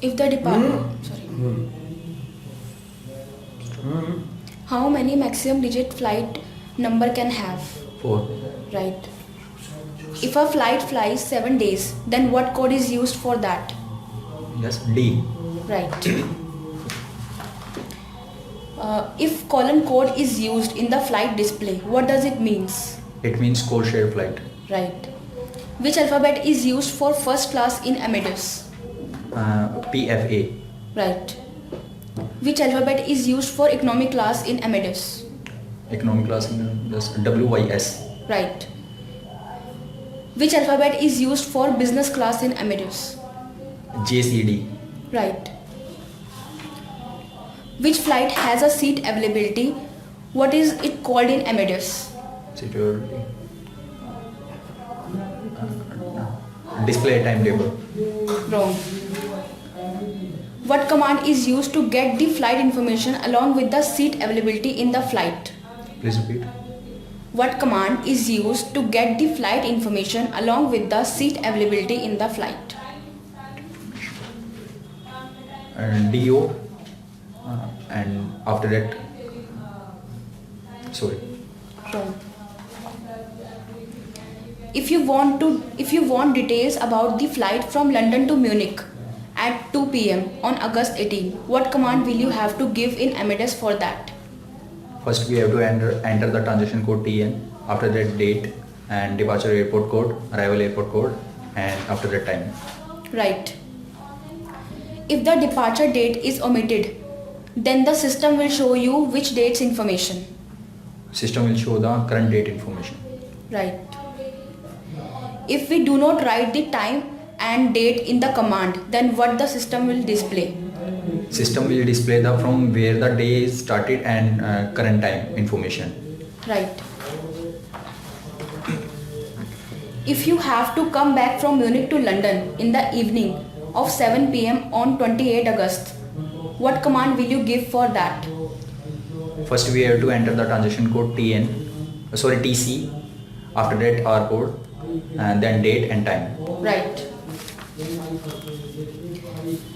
If the department, sorry. How many maximum digit flight number can have? 4. Right. If a flight flies 7 days, then what code is used for that? Yes, D. Right. If colon code is used in the flight display, what does it means? It means code share flight. Right. Which alphabet is used for first class in Amadeus? PFA. Right. Which alphabet is used for economy class in Amadeus? Economic class in this WYS. Right. Which alphabet is used for business class in Amadeus? JCD. Right. Which flight has a seat availability? What is it called in Amadeus? Security. Display timetable. Wrong. What command is used to get the flight information along with the seat availability in the flight? Please repeat. What command is used to get the flight information along with the seat availability in the flight? And DO. And after that, sorry. Wrong. If you want details about the flight from London to Munich at 2 p.m. on August 18, what command will you have to give in Amadeus for that? First, we have to enter the transaction code TN. After that, date and departure airport code, arrival airport code, and after that time. Right. If the departure date is omitted, then the system will show you which date's information. System will show the current date information. Right. If we do not write the time and date in the command, then what the system will display? System will display the from where the day is started and current time information. Right. If you have to come back from Munich to London in the evening of 7 p.m. on 28 August, what command will you give for that? First, we have to enter the transaction code TC. After that, R code, and then date and time. Right.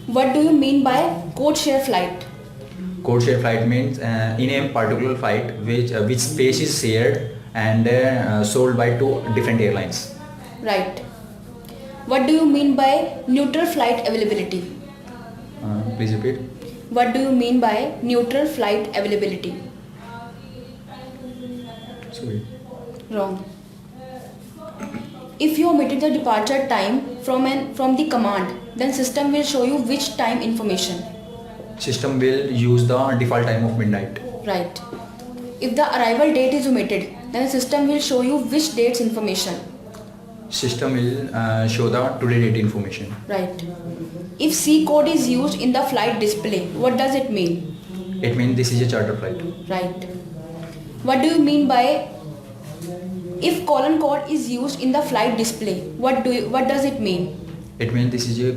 What do you mean by code share flight? Code share flight means in a particular flight which space is shared and sold by two different airlines. Right. What do you mean by neutral flight availability? Please repeat. What do you mean by neutral flight availability? Sorry. Wrong. If you omitted the departure time from the command, then system will show you which time information. System will use the default time of midnight. Right. If the arrival date is omitted, then the system will show you which date's information. System will show the today date information. Right. If C code is used in the flight display, what does it mean? It means this is a charter flight. Right. What do you mean by if colon code is used in the flight display? What does it mean? It means this is a